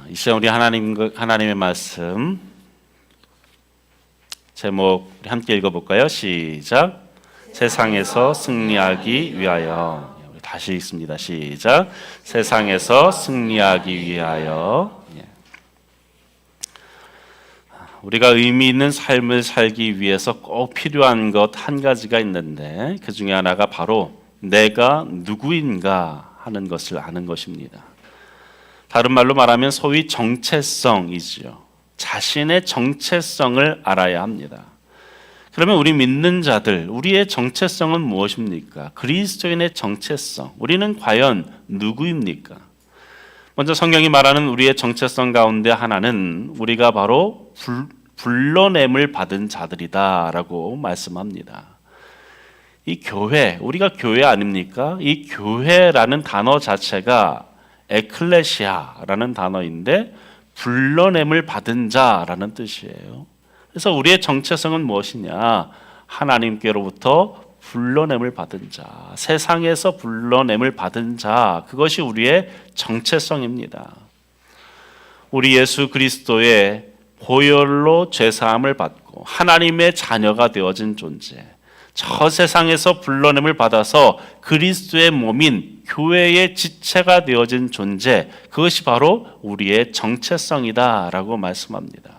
이 시간 우리 하나님의 말씀 제목 우리 함께 읽어볼까요? 시작. 세상에서 승리하기 위하여. 우리 다시 읽습니다. 시작. 세상에서 승리하기 위하여. 우리가 의미 있는 삶을 살기 위해서 꼭 필요한 것 한 가지가 있는데 그 중에 하나가 바로 내가 누구인가 하는 것을 아는 것입니다. 다른 말로 말하면 소위 정체성이지요. 자신의 정체성을 알아야 합니다. 그러면 우리 믿는 자들, 우리의 정체성은 무엇입니까? 그리스도인의 정체성, 우리는 과연 누구입니까? 먼저 성경이 말하는 우리의 정체성 가운데 하나는 우리가 바로 불러냄을 받은 자들이다라고 말씀합니다. 이 교회, 우리가 교회 아닙니까? 이 교회라는 단어 자체가 에클레시아라는 단어인데 불러냄을 받은 자라는 뜻이에요. 그래서 우리의 정체성은 무엇이냐? 하나님께로부터 불러냄을 받은 자, 세상에서 불러냄을 받은 자, 그것이 우리의 정체성입니다. 우리 예수 그리스도의 보혈로 죄사함을 받고 하나님의 자녀가 되어진 존재, 저 세상에서 불러냄을 받아서 그리스도의 몸인 교회의 지체가 되어진 존재, 그것이 바로 우리의 정체성이다라고 말씀합니다.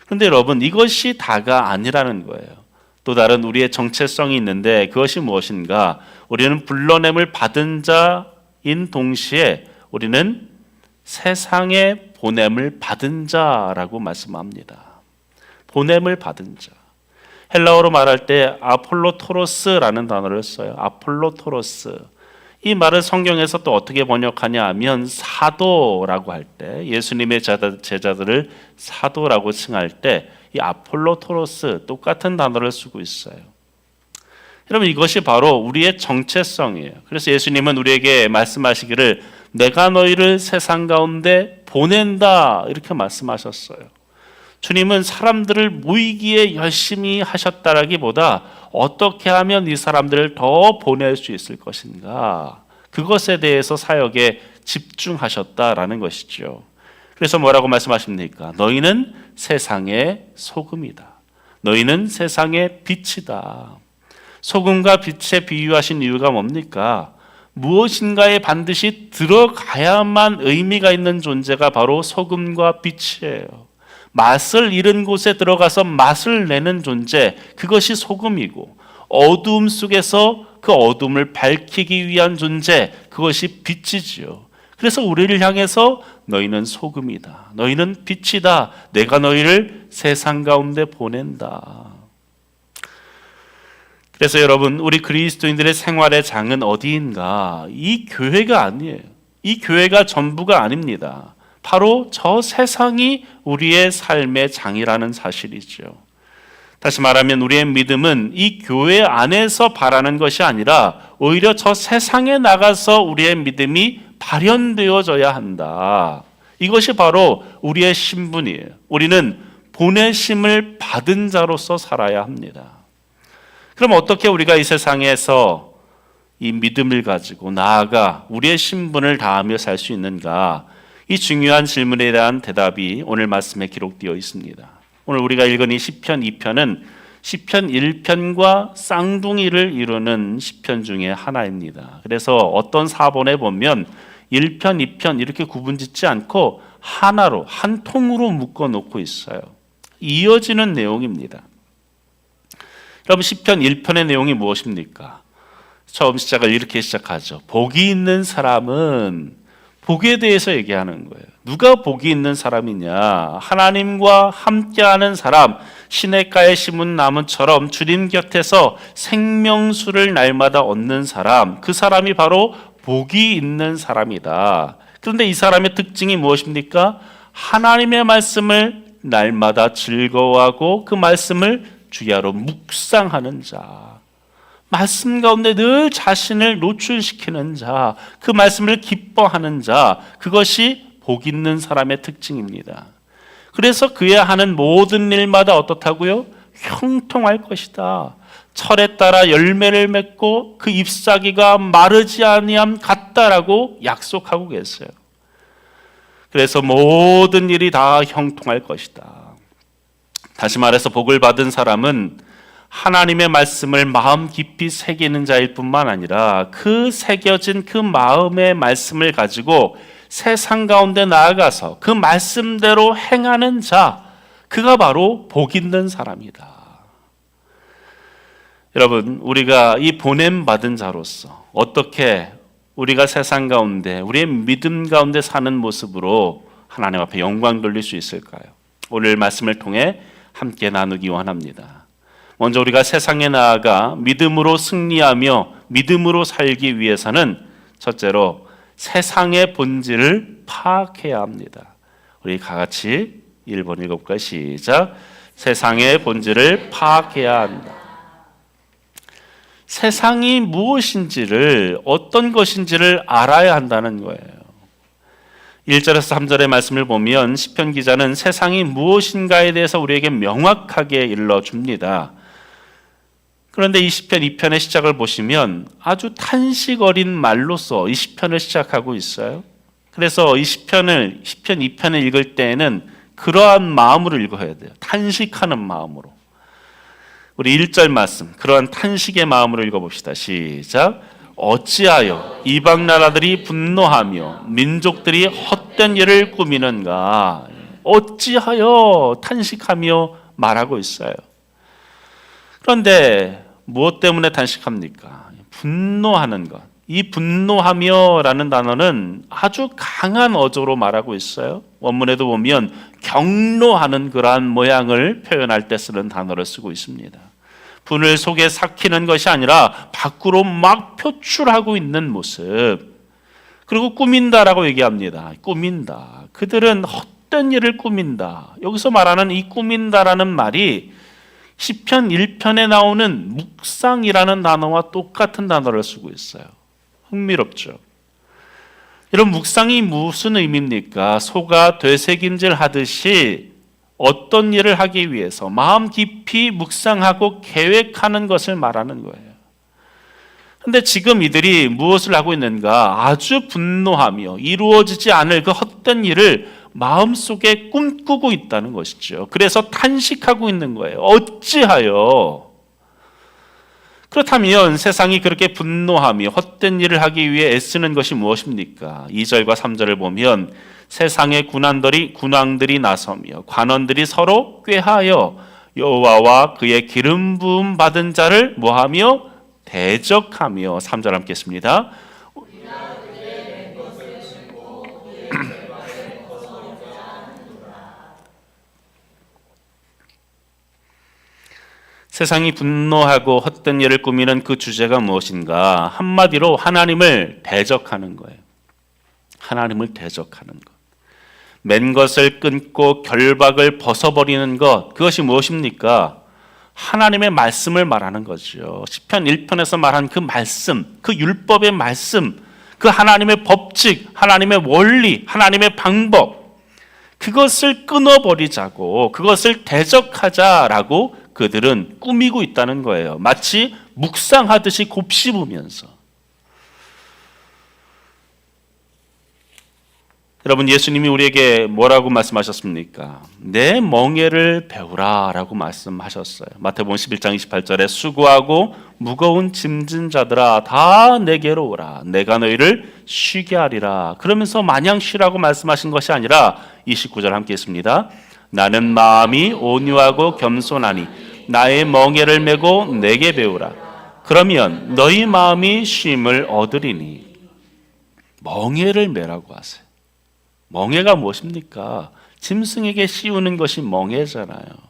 그런데 여러분, 이것이 다가 아니라는 거예요. 또 다른 우리의 정체성이 있는데 그것이 무엇인가? 우리는 불러냄을 받은 자인 동시에 우리는 세상에 보냄을 받은 자라고 말씀합니다. 보냄을 받은 자. 헬라어로 말할 때 아폴로토로스라는 단어를 써요. 아폴로토로스. 이 말을 성경에서 또 어떻게 번역하냐 하면 사도라고 할 때, 예수님의 제자들을 사도라고 칭할 때 이 아폴로토로스 똑같은 단어를 쓰고 있어요. 여러분, 이것이 바로 우리의 정체성이에요. 그래서 예수님은 우리에게 말씀하시기를 내가 너희를 세상 가운데 보낸다 이렇게 말씀하셨어요. 주님은 사람들을 모이기에 열심히 하셨다라기보다 어떻게 하면 이 사람들을 더 보낼 수 있을 것인가, 그것에 대해서 사역에 집중하셨다라는 것이죠. 그래서 뭐라고 말씀하십니까? 너희는 세상의 소금이다. 너희는 세상의 빛이다. 소금과 빛에 비유하신 이유가 뭡니까? 무엇인가에 반드시 들어가야만 의미가 있는 존재가 바로 소금과 빛이에요. 맛을 잃은 곳에 들어가서 맛을 내는 존재, 그것이 소금이고, 어두움 속에서 그 어둠을 밝히기 위한 존재, 그것이 빛이지요. 그래서 우리를 향해서 너희는 소금이다, 너희는 빛이다, 내가 너희를 세상 가운데 보낸다. 그래서 여러분, 우리 그리스도인들의 생활의 장은 어디인가? 이 교회가 아니에요. 이 교회가 전부가 아닙니다. 바로 저 세상이 우리의 삶의 장이라는 사실이죠. 다시 말하면 우리의 믿음은 이 교회 안에서 바라는 것이 아니라 오히려 저 세상에 나가서 우리의 믿음이 발현되어져야 한다. 이것이 바로 우리의 신분이에요. 우리는 보내심을 받은 자로서 살아야 합니다. 그럼 어떻게 우리가 이 세상에서 이 믿음을 가지고 나아가 우리의 신분을 다하며 살 수 있는가? 이 중요한 질문에 대한 대답이 오늘 말씀에 기록되어 있습니다. 오늘 우리가 읽은 이 시편 2편은 시편 1편과 쌍둥이를 이루는 시편 중에 하나입니다. 그래서 어떤 사본에 보면 1편, 2편 이렇게 구분짓지 않고 하나로, 한 통으로 묶어 놓고 있어요. 이어지는 내용입니다. 여러분, 시편 1편의 내용이 무엇입니까? 처음 시작을 이렇게 시작하죠. 복이 있는 사람은, 복에 대해서 얘기하는 거예요. 누가 복이 있는 사람이냐? 하나님과 함께하는 사람, 시냇가에 심은 나무처럼 주님 곁에서 생명수를 날마다 얻는 사람, 그 사람이 바로 복이 있는 사람이다. 그런데 이 사람의 특징이 무엇입니까? 하나님의 말씀을 날마다 즐거워하고 그 말씀을 주야로 묵상하는 자, 말씀 가운데 늘 자신을 노출시키는 자, 그 말씀을 기뻐하는 자, 그것이 복 있는 사람의 특징입니다. 그래서 그의 하는 모든 일마다 어떻다고요? 형통할 것이다. 철에 따라 열매를 맺고 그 잎사귀가 마르지 아니함 같다라고 약속하고 계세요. 그래서 모든 일이 다 형통할 것이다. 다시 말해서 복을 받은 사람은 하나님의 말씀을 마음 깊이 새기는 자일 뿐만 아니라 그 새겨진 그 마음의 말씀을 가지고 세상 가운데 나아가서 그 말씀대로 행하는 자, 그가 바로 복 있는 사람이다. 여러분, 우리가 이 보냄받은 자로서 어떻게 우리가 세상 가운데 우리의 믿음 가운데 사는 모습으로 하나님 앞에 영광 돌릴 수 있을까요? 오늘 말씀을 통해 함께 나누기 원합니다. 먼저 우리가 세상에 나아가 믿음으로 승리하며 믿음으로 살기 위해서는 첫째로 세상의 본질을 파악해야 합니다. 우리 다 같이 1번 읽어볼까요? 시작. 세상의 본질을 파악해야 한다. 세상이 무엇인지를, 어떤 것인지를 알아야 한다는 거예요. 1절에서 3절의 말씀을 보면 시편 기자는 세상이 무엇인가에 대해서 우리에게 명확하게 일러줍니다. 그런데 이 시편 2편의 시작을 보시면 아주 탄식 어린 말로써 이 시편을 시작하고 있어요. 그래서 이 시편 2편을 읽을 때에는 그러한 마음으로 읽어야 돼요. 탄식하는 마음으로. 우리 1절 말씀, 그러한 탄식의 마음으로 읽어봅시다. 시작. 어찌하여 이방 나라들이 분노하며 민족들이 헛된 일을 꾸미는가. 어찌하여 탄식하며 말하고 있어요. 그런데 무엇 때문에 탄식합니까? 분노하는 것. 이 분노하며라는 단어는 아주 강한 어조로 말하고 있어요. 원문에도 보면 경노하는 그러한 모양을 표현할 때 쓰는 단어를 쓰고 있습니다. 분을 속에 삭히는 것이 아니라 밖으로 막 표출하고 있는 모습. 그리고 꾸민다라고 얘기합니다. 꾸민다. 그들은 헛된 일을 꾸민다. 여기서 말하는 이 꾸민다라는 말이 시편 1편에 나오는 묵상이라는 단어와 똑같은 단어를 쓰고 있어요. 흥미롭죠. 이런 묵상이 무슨 의미입니까? 소가 되새김질 하듯이 어떤 일을 하기 위해서 마음 깊이 묵상하고 계획하는 것을 말하는 거예요. 그런데 지금 이들이 무엇을 하고 있는가? 아주 분노하며 이루어지지 않을 그 헛된 일을 마음속에 꿈꾸고 있다는 것이죠. 그래서 탄식하고 있는 거예요. 어찌하여? 그렇다면 세상이 그렇게 분노하며 헛된 일을 하기 위해 애쓰는 것이 무엇입니까? 2절과 3절을 보면 세상의 군왕들이 나서며 관원들이 서로 꾀하여 여호와와 그의 기름 부음 받은 자를 뭐하며 대적하며. 3절 함께 했습니다. 세상이 분노하고 헛된 일을 꾸미는 그 주제가 무엇인가? 한마디로 하나님을 대적하는 거예요. 하나님을 대적하는 것. 맨 것을 끊고 결박을 벗어버리는 것. 그것이 무엇입니까? 하나님의 말씀을 말하는 거죠. 시편 1편에서 말한 그 말씀, 그 율법의 말씀, 그 하나님의 법칙, 하나님의 원리, 하나님의 방법, 그것을 끊어버리자고, 그것을 대적하자라고 그들은 꾸미고 있다는 거예요. 마치 묵상하듯이 곱씹으면서. 여러분, 예수님이 우리에게 뭐라고 말씀하셨습니까? 내 멍에를 배우라 라고 말씀하셨어요. 마태복음 11장 28절에 수고하고 무거운 짐진 자들아 다 내게로 오라. 내가 너희를 쉬게 하리라. 그러면서 마냥 쉬라고 말씀하신 것이 아니라 29절 함께 했습니다. 나는 마음이 온유하고 겸손하니 나의 멍에를 메고 내게 배우라. 그러면 너희 마음이 쉼을 얻으리니. 멍에를 메라고 하세요. 멍에가 무엇입니까? 짐승에게 씌우는 것이 멍에잖아요.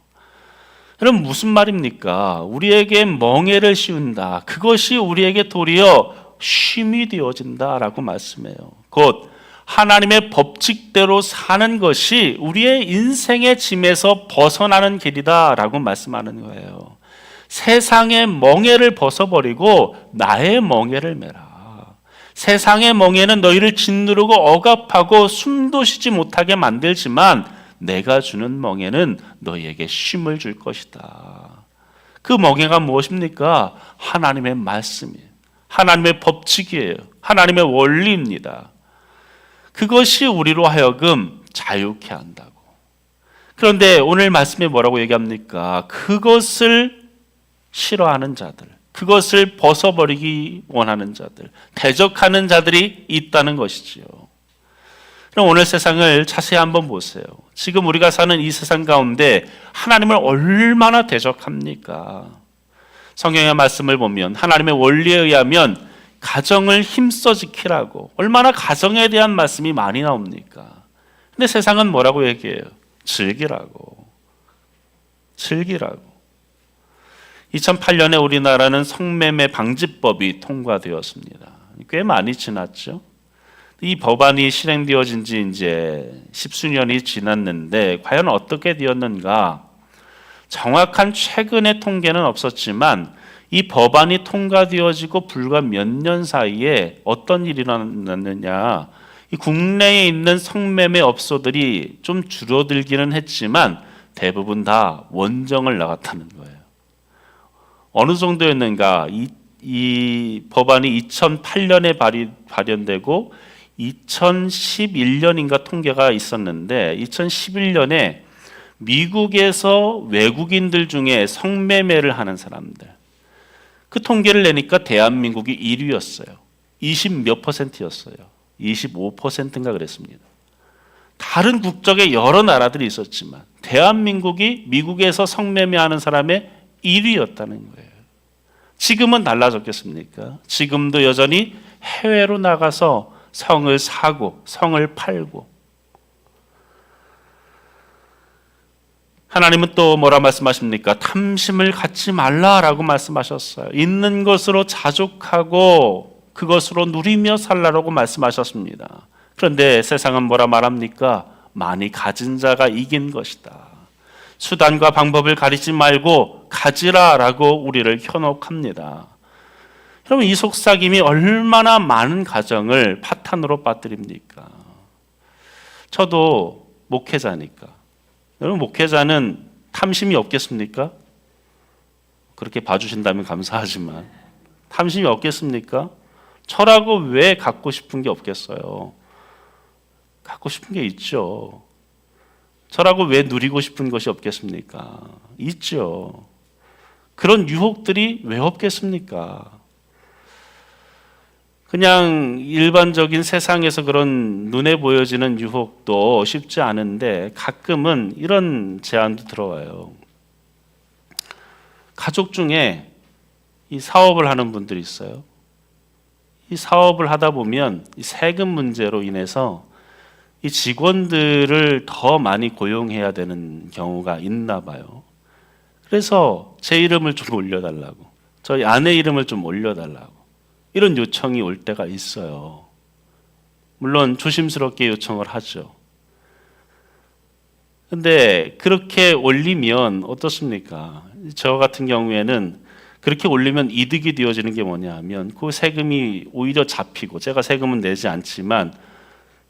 그럼 무슨 말입니까? 우리에게 멍에를 씌운다. 그것이 우리에게 도리어 쉼이 되어진다라고 말씀해요. 곧 하나님의 법칙대로 사는 것이 우리의 인생의 짐에서 벗어나는 길이다라고 말씀하는 거예요. 세상의 멍에를 벗어버리고 나의 멍에를 메라. 세상의 멍에는 너희를 짓누르고 억압하고 숨도 쉬지 못하게 만들지만 내가 주는 멍에는 너희에게 쉼을 줄 것이다. 그 멍에가 무엇입니까? 하나님의 말씀이에요. 하나님의 법칙이에요. 하나님의 원리입니다. 그것이 우리로 하여금 자유케 한다고. 그런데 오늘 말씀에 뭐라고 얘기합니까? 그것을 싫어하는 자들, 그것을 벗어버리기 원하는 자들, 대적하는 자들이 있다는 것이지요. 그럼 오늘 세상을 자세히 한번 보세요. 지금 우리가 사는 이 세상 가운데 하나님을 얼마나 대적합니까? 성경의 말씀을 보면 하나님의 원리에 의하면 가정을 힘써 지키라고 얼마나 가정에 대한 말씀이 많이 나옵니까? 근데 세상은 뭐라고 얘기해요? 즐기라고. 2008년에 우리나라는 성매매 방지법이 통과되었습니다. 꽤 많이 지났죠. 이 법안이 실행되어진 지 이제 십수년이 지났는데 과연 어떻게 되었는가? 정확한 최근의 통계는 없었지만 이 법안이 통과되어지고 불과 몇 년 사이에 어떤 일이 일어났느냐? 이 국내에 있는 성매매 업소들이 좀 줄어들기는 했지만 대부분 다 원정을 나갔다는 거예요. 어느 정도였는가? 이 법안이 2008년에 발현되고 2011년인가 통계가 있었는데 2011년에 미국에서 외국인들 중에 성매매를 하는 사람들 그 통계를 내니까 대한민국이 1위였어요. 20 몇 %였어요. 25%인가 그랬습니다. 다른 국적의 여러 나라들이 있었지만 대한민국이 미국에서 성매매하는 사람의 1위였다는 거예요. 지금은 달라졌겠습니까? 지금도 여전히 해외로 나가서 성을 사고 성을 팔고. 하나님은 또 뭐라 말씀하십니까? 탐심을 갖지 말라라고 말씀하셨어요. 있는 것으로 자족하고 그것으로 누리며 살라라고 말씀하셨습니다. 그런데 세상은 뭐라 말합니까? 많이 가진 자가 이긴 것이다. 수단과 방법을 가리지 말고 가지라라고 우리를 현혹합니다. 여러분, 이 속삭임이 얼마나 많은 가정을 파탄으로 빠뜨립니까? 저도 목회자니까. 여러분, 목회자는 탐심이 없겠습니까? 그렇게 봐주신다면 감사하지만 탐심이 없겠습니까? 저라고 왜 갖고 싶은 게 없겠어요? 갖고 싶은 게 있죠. 저라고 왜 누리고 싶은 것이 없겠습니까? 있죠. 그런 유혹들이 왜 없겠습니까? 그냥 일반적인 세상에서 그런 눈에 보여지는 유혹도 쉽지 않은데 가끔은 이런 제안도 들어와요. 가족 중에 이 사업을 하는 분들이 있어요. 이 사업을 하다 보면 이 세금 문제로 인해서 이 직원들을 더 많이 고용해야 되는 경우가 있나 봐요. 그래서 제 이름을 좀 올려달라고, 저희 아내 이름을 좀 올려달라고 이런 요청이 올 때가 있어요. 물론 조심스럽게 요청을 하죠. 근데 그렇게 올리면 어떻습니까? 저 같은 경우에는 그렇게 올리면 이득이 되어지는 게 뭐냐 하면 그 세금이 오히려 잡히고, 제가 세금은 내지 않지만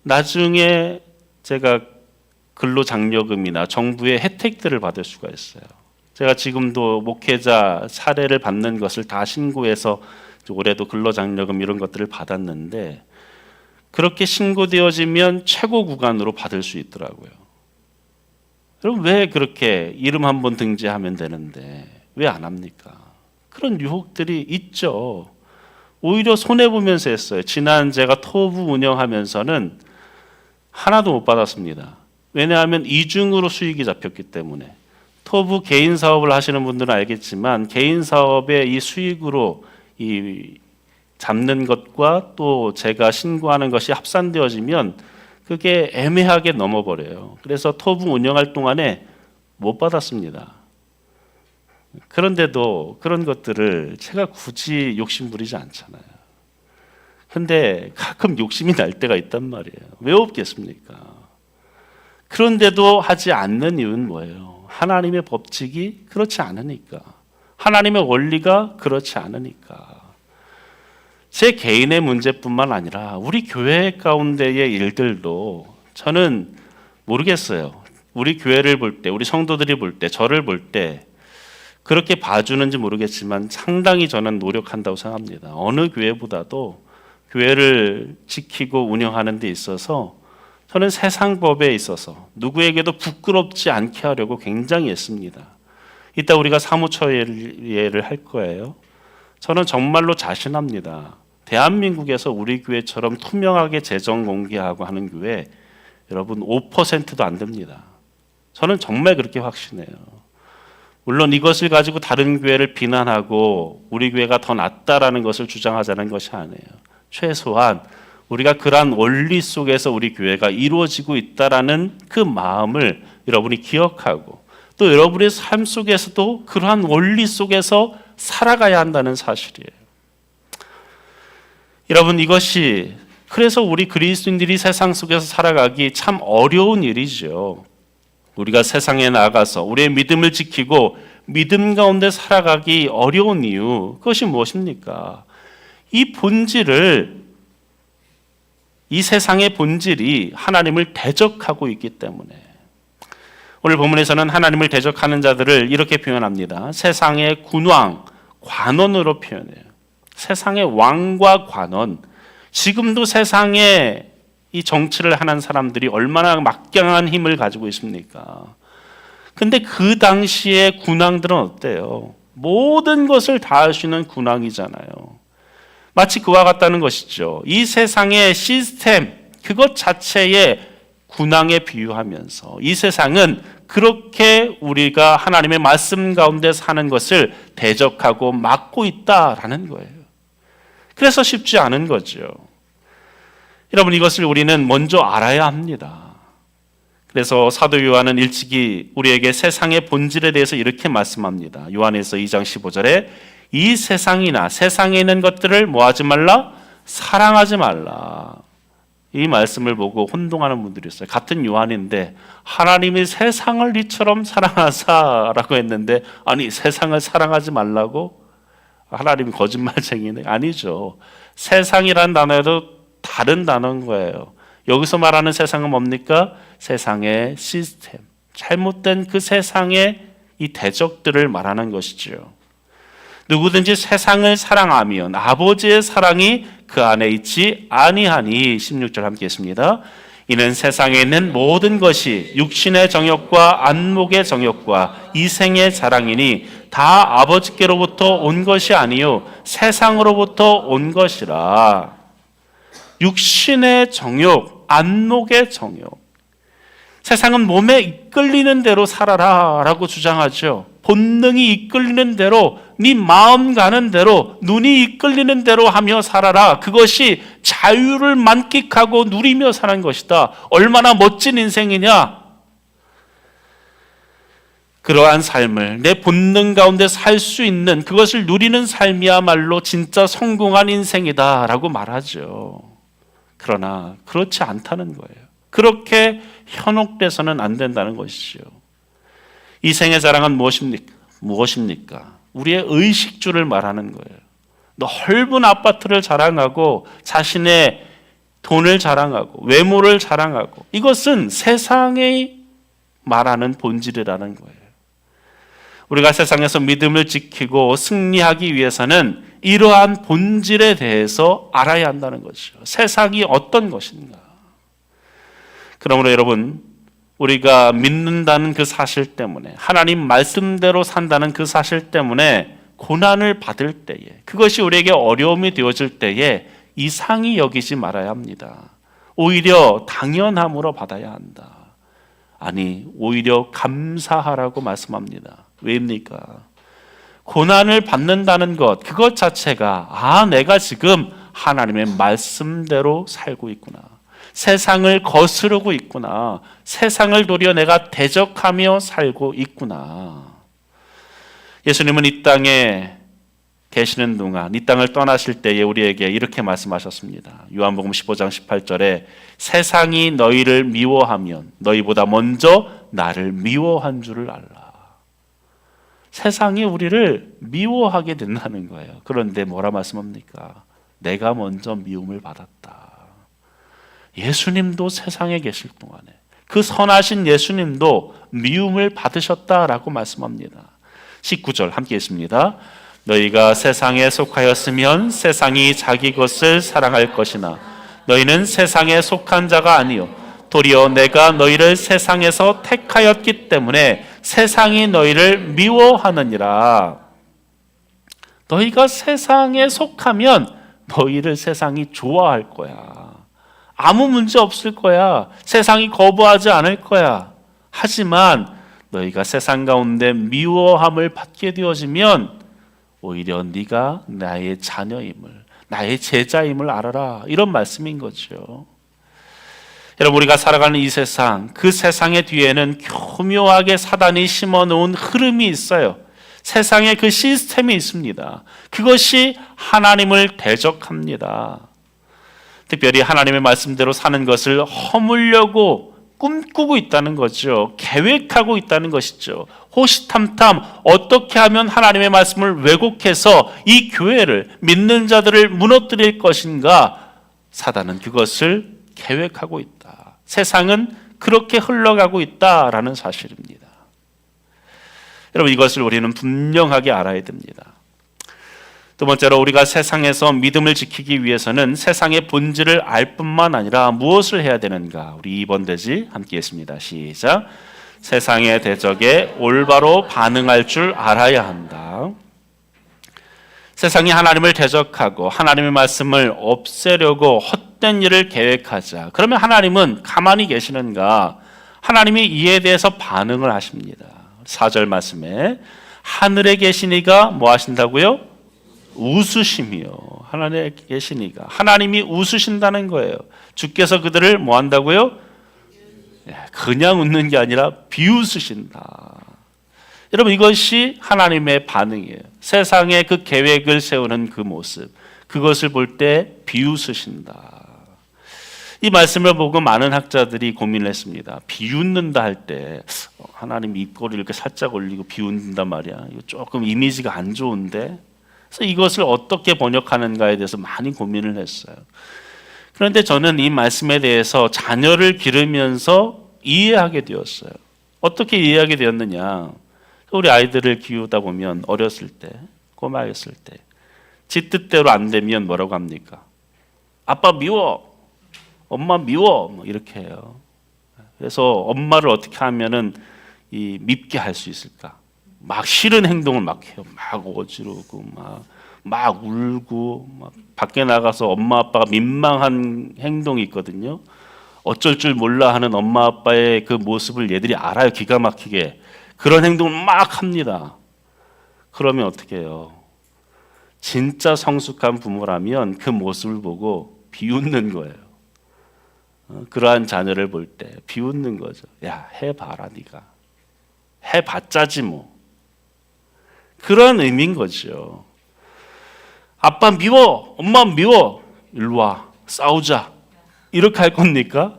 나중에 제가 근로장려금이나 정부의 혜택들을 받을 수가 있어요. 제가 지금도 목회자 사례를 받는 것을 다 신고해서 올해도 근로장려금 이런 것들을 받았는데, 그렇게 신고되어지면 최고 구간으로 받을 수 있더라고요. 여러분, 왜 그렇게 이름 한번 등재하면 되는데 왜 안 합니까? 그런 유혹들이 있죠. 오히려 손해보면서 했어요. 지난 제가 토부 운영하면서는 하나도 못 받았습니다. 왜냐하면 이중으로 수익이 잡혔기 때문에. 토부 개인 사업을 하시는 분들은 알겠지만 개인 사업의 이 수익으로 이 잡는 것과 또 제가 신고하는 것이 합산되어지면 그게 애매하게 넘어버려요. 그래서 토부 운영할 동안에 못 받았습니다. 그런데도 그런 것들을 제가 굳이 욕심 부리지 않잖아요. 근데 가끔 욕심이 날 때가 있단 말이에요. 왜 없겠습니까? 그런데도 하지 않는 이유는 뭐예요? 하나님의 법칙이 그렇지 않으니까. 하나님의 원리가 그렇지 않으니까. 제 개인의 문제뿐만 아니라 우리 교회 가운데의 일들도 저는 모르겠어요. 우리 교회를 볼 때, 우리 성도들이 볼 때, 저를 볼 때 그렇게 봐주는지 모르겠지만 상당히 저는 노력한다고 생각합니다. 어느 교회보다도 교회를 지키고 운영하는 데 있어서 저는 세상 법에 있어서 누구에게도 부끄럽지 않게 하려고 굉장히 애씁니다. 이따 우리가 사무처회를 할 거예요. 저는 정말로 자신합니다. 대한민국에서 우리 교회처럼 투명하게 재정 공개하고 하는 교회 여러분 5%도 안 됩니다. 저는 정말 그렇게 확신해요. 물론 이것을 가지고 다른 교회를 비난하고 우리 교회가 더 낫다라는 것을 주장하자는 것이 아니에요. 최소한 우리가 그러한 원리 속에서 우리 교회가 이루어지고 있다라는 그 마음을 여러분이 기억하고 또 여러분의 삶 속에서도 그러한 원리 속에서 살아가야 한다는 사실이에요. 여러분 이것이 그래서 우리 그리스도인들이 세상 속에서 살아가기 참 어려운 일이죠. 우리가 세상에 나가서 우리의 믿음을 지키고 믿음 가운데 살아가기 어려운 이유 그것이 무엇입니까? 이 세상의 본질이 하나님을 대적하고 있기 때문에 오늘 본문에서는 하나님을 대적하는 자들을 이렇게 표현합니다. 세상의 군왕, 관원으로 표현해요. 세상의 왕과 관원. 지금도 세상에 이 정치를 하는 사람들이 얼마나 막강한 힘을 가지고 있습니까? 근데 그 당시의 군왕들은 어때요? 모든 것을 다 할 수 있는 군왕이잖아요. 마치 그와 같다는 것이죠. 이 세상의 시스템, 그것 자체에 군왕에 비유하면서 이 세상은 그렇게 우리가 하나님의 말씀 가운데 사는 것을 대적하고 막고 있다라는 거예요. 그래서 쉽지 않은 거죠. 여러분 이것을 우리는 먼저 알아야 합니다. 그래서 사도 요한은 일찍이 우리에게 세상의 본질에 대해서 이렇게 말씀합니다. 요한에서 2장 15절에 이 세상이나 세상에 있는 것들을 뭐하지 말라? 사랑하지 말라. 이 말씀을 보고 혼동하는 분들이 있어요. 같은 요한인데 하나님이 세상을 이처럼 사랑하사라고 했는데 아니 세상을 사랑하지 말라고? 하나님이 거짓말쟁이네? 아니죠. 세상이란 단어도 다른 단어인 거예요. 여기서 말하는 세상은 뭡니까? 세상의 시스템, 잘못된 그 세상의 이 대적들을 말하는 것이죠. 누구든지 세상을 사랑하면 아버지의 사랑이 그 안에 있지 아니하니. 16절 함께 했습니다. 이는 세상에 있는 모든 것이 육신의 정욕과 안목의 정욕과 이생의 자랑이니 다 아버지께로부터 온 것이 아니요 세상으로부터 온 것이라. 육신의 정욕, 안목의 정욕. 세상은 몸에 이끌리는 대로 살아라 라고 주장하죠. 본능이 이끌리는 대로, 네 마음 가는 대로, 눈이 이끌리는 대로 하며 살아라. 그것이 자유를 만끽하고 누리며 사는 것이다. 얼마나 멋진 인생이냐. 그러한 삶을 내 본능 가운데 살 수 있는 그것을 누리는 삶이야말로 진짜 성공한 인생이다 라고 말하죠. 그러나 그렇지 않다는 거예요. 그렇게 현혹돼서는 안 된다는 것이죠. 이 생의 자랑은 무엇입니까? 우리의 의식주를 말하는 거예요. 넓은 아파트를 자랑하고 자신의 돈을 자랑하고 외모를 자랑하고 이것은 세상이 말하는 본질이라는 거예요. 우리가 세상에서 믿음을 지키고 승리하기 위해서는 이러한 본질에 대해서 알아야 한다는 것이죠. 세상이 어떤 것인가. 그러므로 여러분 우리가 믿는다는 그 사실 때문에 하나님 말씀대로 산다는 그 사실 때문에 고난을 받을 때에 그것이 우리에게 어려움이 되어질 때에 이상히 여기지 말아야 합니다. 오히려 당연함으로 받아야 한다. 아니 오히려 감사하라고 말씀합니다. 왜입니까? 고난을 받는다는 것 그것 자체가 내가 지금 하나님의 말씀대로 살고 있구나. 세상을 거스르고 있구나. 세상을 도리어 내가 대적하며 살고 있구나. 예수님은 이 땅에 계시는 동안 이 땅을 떠나실 때에 우리에게 이렇게 말씀하셨습니다. 요한복음 15장 18절에 세상이 너희를 미워하면 너희보다 먼저 나를 미워한 줄을 알라. 세상이 우리를 미워하게 된다는 거예요. 그런데 뭐라 말씀합니까? 내가 먼저 미움을 받았다. 예수님도 세상에 계실 동안에 그 선하신 예수님도 미움을 받으셨다라고 말씀합니다. 19절 함께 했습니다. 너희가 세상에 속하였으면 세상이 자기 것을 사랑할 것이나 너희는 세상에 속한 자가 아니요 도리어 내가 너희를 세상에서 택하였기 때문에 세상이 너희를 미워하느니라. 너희가 세상에 속하면 너희를 세상이 좋아할 거야. 아무 문제 없을 거야. 세상이 거부하지 않을 거야. 하지만 너희가 세상 가운데 미워함을 받게 되어지면 오히려 네가 나의 자녀임을, 나의 제자임을 알아라. 이런 말씀인 거죠. 여러분, 우리가 살아가는 이 세상, 그 세상의 뒤에는 교묘하게 사단이 심어놓은 흐름이 있어요. 세상에 그 시스템이 있습니다. 그것이 하나님을 대적합니다. 특별히 하나님의 말씀대로 사는 것을 허물려고 꿈꾸고 있다는 거죠. 계획하고 있다는 것이죠. 호시탐탐 어떻게 하면 하나님의 말씀을 왜곡해서 이 교회를, 믿는 자들을 무너뜨릴 것인가? 사단은 그것을 계획하고 있다. 세상은 그렇게 흘러가고 있다라는 사실입니다. 여러분, 이것을 우리는 분명하게 알아야 됩니다. 두 번째로, 우리가 세상에서 믿음을 지키기 위해서는 세상의 본질을 알 뿐만 아니라 무엇을 해야 되는가? 우리 2번 대지 함께 했습니다. 시작. 세상의 대적에 올바로 반응할 줄 알아야 한다. 세상이 하나님을 대적하고 하나님의 말씀을 없애려고 헛된 일을 계획하자. 그러면 하나님은 가만히 계시는가? 하나님이 이에 대해서 반응을 하십니다. 4절 말씀에 하늘에 계시니가 뭐 하신다고요? 웃으시며. 하늘에 계시니가 하나님이 웃으신다는 거예요. 주께서 그들을 뭐 한다고요? 그냥 웃는 게 아니라 비웃으신다. 여러분, 이것이 하나님의 반응이에요. 세상에 그 계획을 세우는 그 모습, 그것을 볼 때 비웃으신다. 이 말씀을 보고 많은 학자들이 고민을 했습니다. 비웃는다 할 때 하나님 입꼬리를 이렇게 살짝 올리고 비웃는단 말이야. 이거 조금 이미지가 안 좋은데. 그래서 이것을 어떻게 번역하는가에 대해서 많이 고민을 했어요. 그런데 저는 이 말씀에 대해서 자녀를 기르면서 이해하게 되었어요. 어떻게 이해하게 되었느냐? 우리 아이들을 키우다 보면 어렸을 때, 꼬마였을 때 지 뜻대로 안 되면 뭐라고 합니까? 아빠 미워, 엄마 미워, 뭐 이렇게 해요. 그래서 엄마를 어떻게 하면은 밉게 할 수 있을까? 막 싫은 행동을 막 해요. 막 어지르고 막 울고 막 밖에 나가서 엄마 아빠가 민망한 행동이 있거든요. 어쩔 줄 몰라 하는 엄마 아빠의 그 모습을 얘들이 알아요. 기가 막히게. 그런 행동을 막 합니다. 그러면 어떻게 해요? 진짜 성숙한 부모라면 그 모습을 보고 비웃는 거예요. 그러한 자녀를 볼 때 비웃는 거죠. 야, 해봐라 네가. 해봤자지 뭐. 그런 의미인 거죠. 아빠 미워, 엄마 미워, 일로 와, 싸우자. 이렇게 할 겁니까?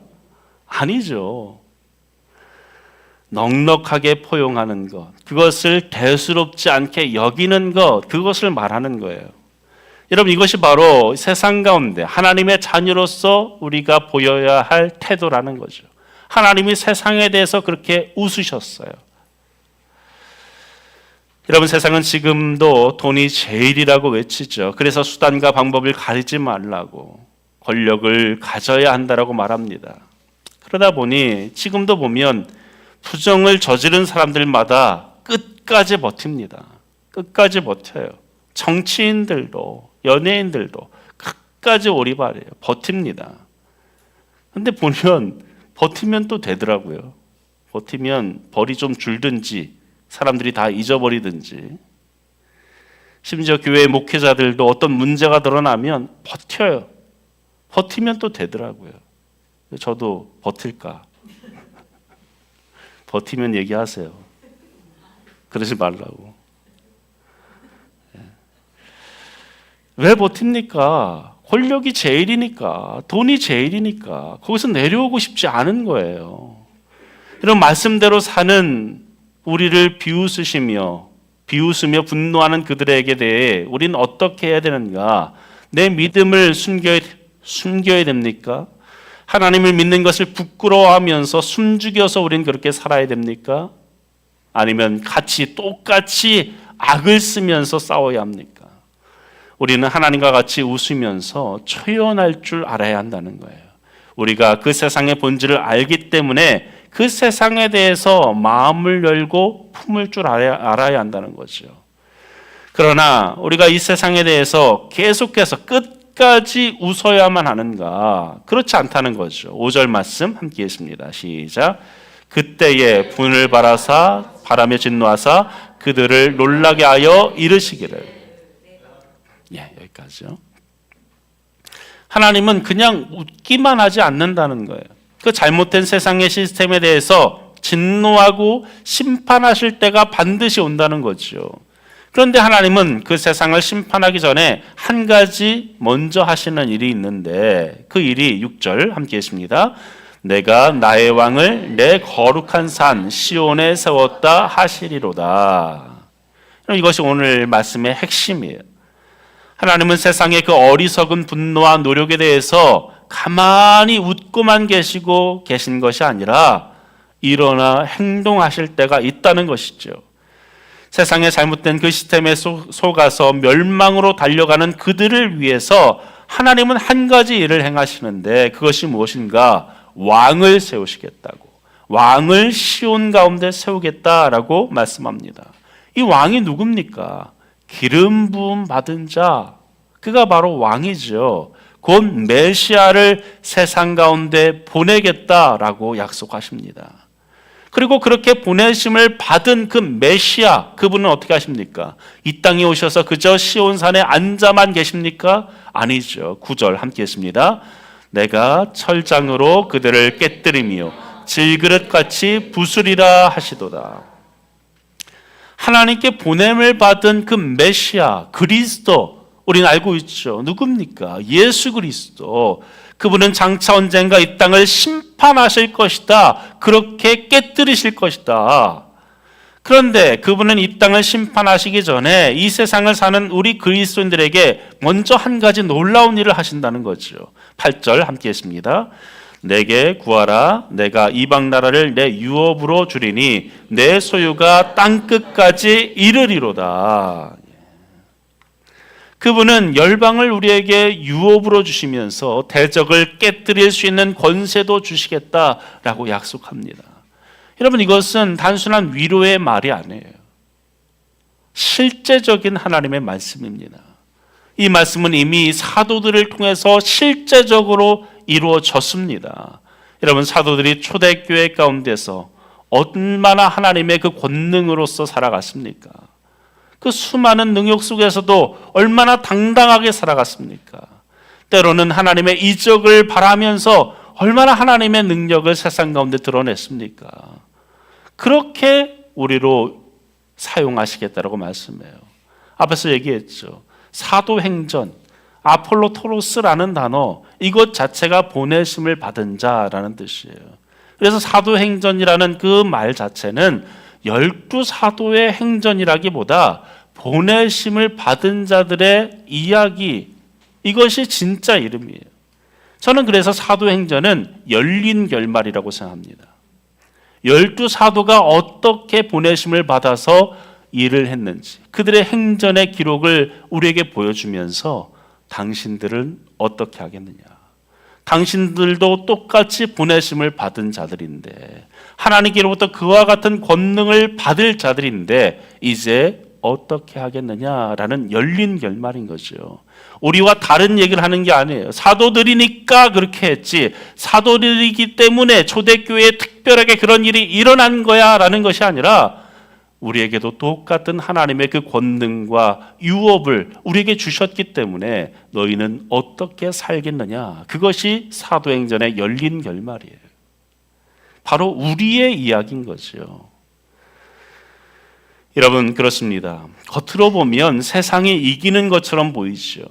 아니죠. 넉넉하게 포용하는 것, 그것을 대수롭지 않게 여기는 것, 그것을 말하는 거예요. 여러분, 이것이 바로 세상 가운데 하나님의 자녀로서 우리가 보여야 할 태도라는 거죠. 하나님이 세상에 대해서 그렇게 웃으셨어요. 여러분, 세상은 지금도 돈이 제일이라고 외치죠. 그래서 수단과 방법을 가리지 말라고, 권력을 가져야 한다라고 말합니다. 그러다 보니 지금도 보면 부정을 저지른 사람들마다 끝까지 버팁니다. 끝까지 버텨요. 정치인들도 연예인들도 끝까지 오리발이에요. 버팁니다. 근데 보면 버티면 또 되더라고요. 버티면 벌이 좀 줄든지 사람들이 다 잊어버리든지, 심지어 교회 목회자들도 어떤 문제가 드러나면 버텨요. 버티면 또 되더라고요. 저도 버틸까? 버티면 얘기하세요. 그러지 말라고. 왜 버팁니까? 권력이 제일이니까, 돈이 제일이니까 거기서 내려오고 싶지 않은 거예요. 이런 말씀대로 사는 우리를 비웃으며 분노하는 그들에게 대해 우리는 어떻게 해야 되는가? 내 믿음을 숨겨야 됩니까? 하나님을 믿는 것을 부끄러워하면서 숨죽여서 우리는 그렇게 살아야 됩니까? 아니면 같이 똑같이 악을 쓰면서 싸워야 합니까? 우리는 하나님과 같이 웃으면서 초연할 줄 알아야 한다는 거예요. 우리가 그 세상의 본질을 알기 때문에 그 세상에 대해서 마음을 열고 품을 줄 알아야 한다는 거죠. 그러나 우리가 이 세상에 대해서 계속해서 끝까지 웃어야만 하는가? 그렇지 않다는 거죠. 5절 말씀 함께 했습니다. 시작. 그때에 분을 바라사 바람에 진노하사 그들을 놀라게 하여 이르시기를. 여기까지요. 하나님은 그냥 웃기만 하지 않는다는 거예요. 그 잘못된 세상의 시스템에 대해서 진노하고 심판하실 때가 반드시 온다는 거죠. 그런데 하나님은 그 세상을 심판하기 전에 한 가지 먼저 하시는 일이 있는데 그 일이 6절 함께 했습니다. 내가 나의 왕을 내 거룩한 산 시온에 세웠다 하시리로다. 이것이 오늘 말씀의 핵심이에요. 하나님은 세상의 그 어리석은 분노와 노력에 대해서 가만히 웃고만 계시고 계신 것이 아니라 일어나 행동하실 때가 있다는 것이죠. 세상의 잘못된 그 시스템에 속아서 멸망으로 달려가는 그들을 위해서 하나님은 한 가지 일을 행하시는데 그것이 무엇인가? 왕을 세우시겠다고. 왕을 시온 가운데 세우겠다라고 말씀합니다. 이 왕이 누굽니까? 기름 부음 받은 자, 그가 바로 왕이죠. 곧 메시아를 세상 가운데 보내겠다라고 약속하십니다. 그리고 그렇게 보내심을 받은 그 메시아, 그분은 어떻게 하십니까? 이 땅에 오셔서 그저 시온산에 앉아만 계십니까? 아니죠. 9절 함께 했습니다. 내가 철장으로 그들을 깨뜨리며 질그릇같이 부수리라 하시도다. 하나님께 보냄을 받은 그 메시아 그리스도, 우리는 알고 있죠. 누굽니까? 예수 그리스도. 그분은 장차 언젠가 이 땅을 심판하실 것이다. 그렇게 깨뜨리실 것이다. 그런데 그분은 이 땅을 심판하시기 전에 이 세상을 사는 우리 그리스도인들에게 먼저 한 가지 놀라운 일을 하신다는 거죠. 8절 함께 했습니다. 내게 구하라. 내가 이방 나라를 내 유업으로 주리니 내 소유가 땅끝까지 이르리로다. 그분은 열방을 우리에게 유업으로 주시면서 대적을 깨뜨릴 수 있는 권세도 주시겠다라고 약속합니다. 여러분, 이것은 단순한 위로의 말이 아니에요. 실제적인 하나님의 말씀입니다. 이 말씀은 이미 사도들을 통해서 실제적으로 이루어졌습니다. 여러분, 사도들이 초대교회 가운데서 얼마나 하나님의 그 권능으로서 살아갔습니까? 그 수많은 능력 속에서도 얼마나 당당하게 살아갔습니까? 때로는 하나님의 이적을 바라면서 얼마나 하나님의 능력을 세상 가운데 드러냈습니까? 그렇게 우리로 사용하시겠다라고 말씀해요. 앞에서 얘기했죠. 사도행전, 아폴로토로스라는 단어, 이것 자체가 보내심을 받은 자라는 뜻이에요. 그래서 사도행전이라는 그 말 자체는 12사도의 행전이라기보다 보내심을 받은 자들의 이야기, 이것이 진짜 이름이에요. 저는 그래서 사도행전은 열린 결말이라고 생각합니다. 12사도가 어떻게 보내심을 받아서 일을 했는지, 그들의 행전의 기록을 우리에게 보여주면서 당신들은 어떻게 하겠느냐, 당신들도 똑같이 보내심을 받은 자들인데, 하나님께로부터 그와 같은 권능을 받을 자들인데 이제 어떻게 하겠느냐라는 열린 결말인 거죠. 우리와 다른 얘기를 하는 게 아니에요. 사도들이니까 그렇게 했지, 사도들이기 때문에 초대교회에 특별하게 그런 일이 일어난 거야 라는 것이 아니라 우리에게도 똑같은 하나님의 그 권능과 유업을 우리에게 주셨기 때문에 너희는 어떻게 살겠느냐, 그것이 사도행전의 열린 결말이에요. 바로 우리의 이야기인 거죠. 여러분, 그렇습니다. 겉으로 보면 세상이 이기는 것처럼 보이죠.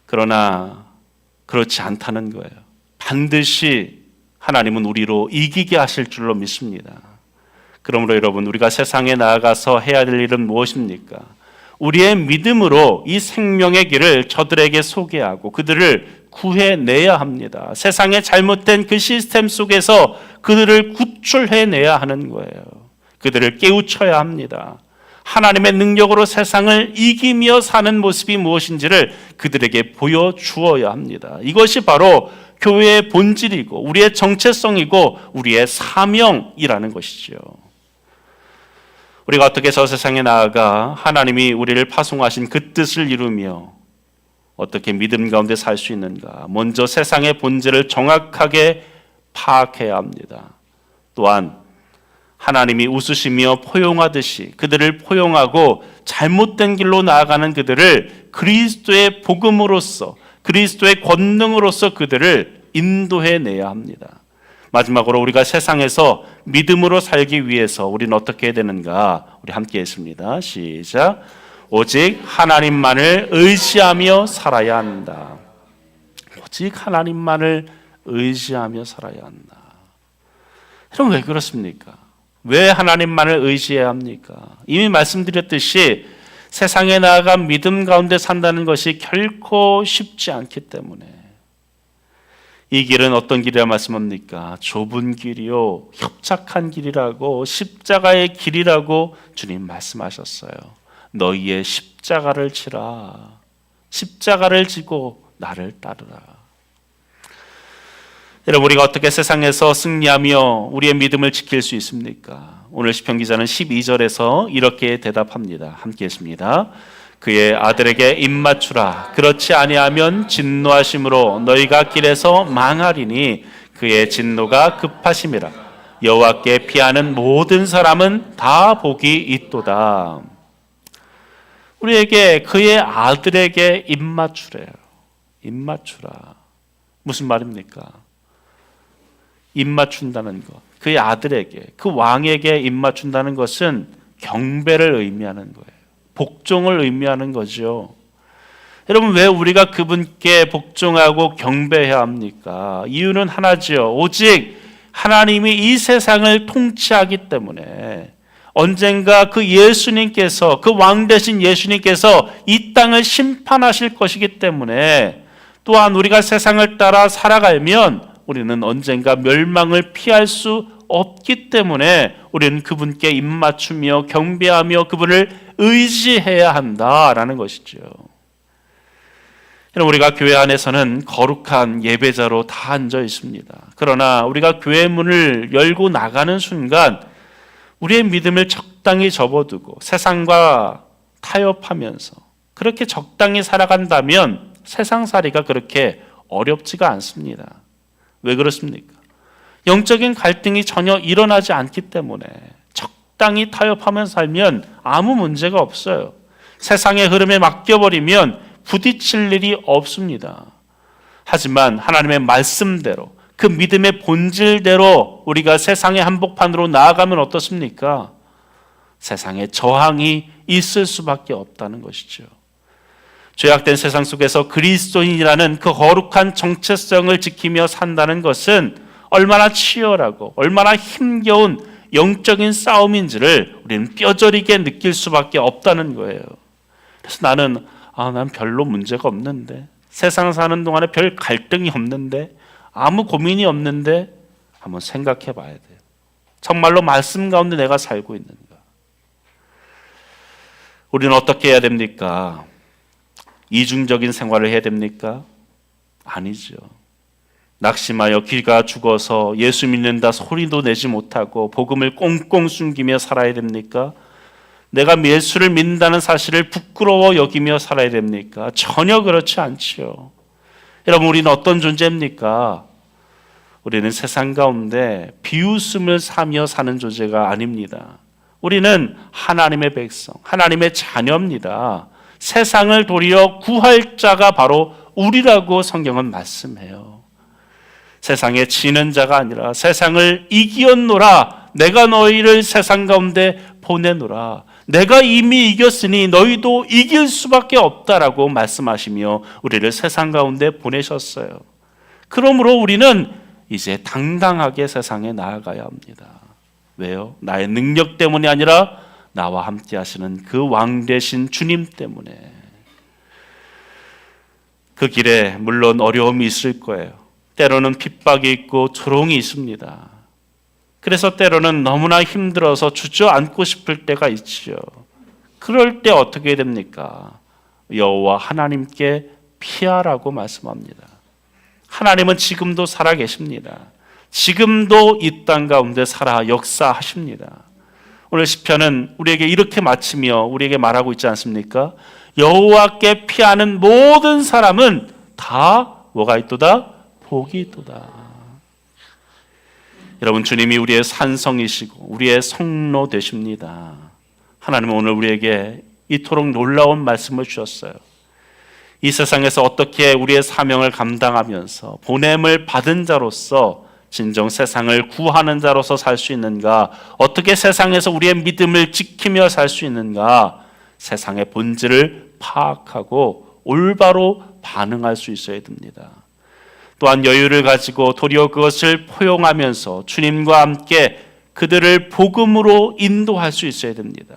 그러나 그렇지 않다는 거예요. 반드시 하나님은 우리로 이기게 하실 줄로 믿습니다. 그러므로 여러분, 우리가 세상에 나아가서 해야 될 일은 무엇입니까? 우리의 믿음으로 이 생명의 길을 저들에게 소개하고 그들을 구해내야 합니다. 세상의 잘못된 그 시스템 속에서 그들을 구출해내야 하는 거예요. 그들을 깨우쳐야 합니다. 하나님의 능력으로 세상을 이기며 사는 모습이 무엇인지를 그들에게 보여주어야 합니다. 이것이 바로 교회의 본질이고 우리의 정체성이고 우리의 사명이라는 것이죠. 우리가 어떻게 저 세상에 나아가 하나님이 우리를 파송하신 그 뜻을 이루며 어떻게 믿음 가운데 살 수 있는가? 먼저 세상의 본질을 정확하게 파악해야 합니다. 또한 하나님이 웃으시며 포용하듯이 그들을 포용하고 잘못된 길로 나아가는 그들을 그리스도의 복음으로써 그리스도의 권능으로써 그들을 인도해내야 합니다. 마지막으로 우리가 세상에서 믿음으로 살기 위해서 우리는 어떻게 해야 되는가? 우리 함께 했습니다. 시작. 오직 하나님만을 의지하며 살아야 한다. 오직 하나님만을 의지하며 살아야 한다. 여러분 왜 그렇습니까? 왜 하나님만을 의지해야 합니까? 이미 말씀드렸듯이 세상에 나아가 믿음 가운데 산다는 것이 결코 쉽지 않기 때문에 이 길은 어떤 길이라 말씀합니까? 좁은 길이요 협착한 길이라고 십자가의 길이라고 주님 말씀하셨어요. 너희의 십자가를 지라. 십자가를 지고 나를 따르라. 여러분 우리가 어떻게 세상에서 승리하며 우리의 믿음을 지킬 수 있습니까? 오늘 시편 기자는 12절에서 이렇게 대답합니다. 함께 했습니다. 그의 아들에게 입맞추라. 그렇지 아니하면 진노하심으로 너희가 길에서 망하리니 그의 진노가 급하심이라. 여호와께 피하는 모든 사람은 다 복이 있도다. 우리에게 그의 아들에게 입맞추래요. 입맞추라. 무슨 말입니까? 입맞춘다는 것. 그의 아들에게, 그 왕에게 입맞춘다는 것은 경배를 의미하는 거예요. 복종을 의미하는 거죠. 여러분 왜 우리가 그분께 복종하고 경배해야 합니까? 이유는 하나죠. 오직 하나님이 이 세상을 통치하기 때문에 언젠가 그 예수님께서 그 왕 되신 예수님께서 이 땅을 심판하실 것이기 때문에 또한 우리가 세상을 따라 살아가면 우리는 언젠가 멸망을 피할 수 없기 때문에 우리는 그분께 입맞추며 경배하며 그분을 의지해야 한다라는 것이죠. 우리가 교회 안에서는 거룩한 예배자로 다 앉아 있습니다. 그러나 우리가 교회 문을 열고 나가는 순간 우리의 믿음을 적당히 접어두고 세상과 타협하면서 그렇게 적당히 살아간다면 세상살이가 그렇게 어렵지가 않습니다. 왜 그렇습니까? 영적인 갈등이 전혀 일어나지 않기 때문에 적당히 타협하면서 살면 아무 문제가 없어요. 세상의 흐름에 맡겨버리면 부딪힐 일이 없습니다. 하지만 하나님의 말씀대로 그 믿음의 본질대로 우리가 세상의 한복판으로 나아가면 어떻습니까? 세상에 저항이 있을 수밖에 없다는 것이죠. 죄악된 세상 속에서 그리스도인이라는 그 거룩한 정체성을 지키며 산다는 것은 얼마나 치열하고 얼마나 힘겨운 영적인 싸움인지를 우리는 뼈저리게 느낄 수밖에 없다는 거예요. 그래서 난 별로 문제가 없는데, 세상 사는 동안에 별 갈등이 없는데, 아무 고민이 없는데 한번 생각해 봐야 돼요. 정말로 말씀 가운데 내가 살고 있는가? 우리는 어떻게 해야 됩니까? 이중적인 생활을 해야 됩니까? 아니죠. 낙심하여 귀가 죽어서 예수 믿는다 소리도 내지 못하고 복음을 꽁꽁 숨기며 살아야 됩니까? 내가 예수를 믿는다는 사실을 부끄러워 여기며 살아야 됩니까? 전혀 그렇지 않지요. 여러분 우리는 어떤 존재입니까? 우리는 세상 가운데 비웃음을 사며 사는 존재가 아닙니다. 우리는 하나님의 백성, 하나님의 자녀입니다. 세상을 도리어 구할 자가 바로 우리라고 성경은 말씀해요. 세상에 지는 자가 아니라 세상을 이기었노라. 내가 너희를 세상 가운데 보내노라. 내가 이미 이겼으니 너희도 이길 수밖에 없다라고 말씀하시며 우리를 세상 가운데 보내셨어요. 그러므로 우리는 이제 당당하게 세상에 나아가야 합니다. 왜요? 나의 능력 때문이 아니라 나와 함께 하시는 그 왕 되신 주님 때문에. 그 길에 물론 어려움이 있을 거예요. 때로는 핍박이 있고 조롱이 있습니다. 그래서 때로는 너무나 힘들어서 주저앉고 싶을 때가 있지요. 그럴 때 어떻게 됩니까? 여호와 하나님께 피하라고 말씀합니다. 하나님은 지금도 살아 계십니다. 지금도 이 땅 가운데 살아 역사하십니다. 오늘 시편은 우리에게 이렇게 마치며 우리에게 말하고 있지 않습니까? 여호와께 피하는 모든 사람은 다 뭐가 있도다? 복이 있도다. 여러분, 주님이 우리의 산성이시고 우리의 성로 되십니다. 하나님은 오늘 우리에게 이토록 놀라운 말씀을 주셨어요. 이 세상에서 어떻게 우리의 사명을 감당하면서 보냄을 받은 자로서 진정 세상을 구하는 자로서 살 수 있는가? 어떻게 세상에서 우리의 믿음을 지키며 살 수 있는가? 세상의 본질을 파악하고 올바로 반응할 수 있어야 됩니다. 또한 여유를 가지고 도리어 그것을 포용하면서 주님과 함께 그들을 복음으로 인도할 수 있어야 됩니다.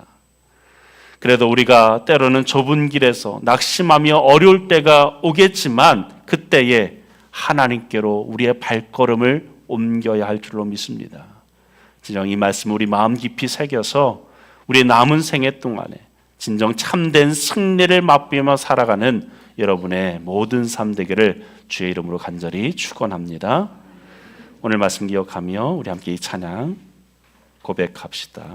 그래도 우리가 때로는 좁은 길에서 낙심하며 어려울 때가 오겠지만 그때에 하나님께로 우리의 발걸음을 옮겨야 할 줄로 믿습니다. 진정 이 말씀 우리 마음 깊이 새겨서 우리 남은 생애 동안에 진정 참된 승리를 맛보며 살아가는 여러분의 모든 삶 되기를 주의 이름으로 간절히 축원합니다. 오늘 말씀 기억하며 우리 함께 이 찬양 고백합시다.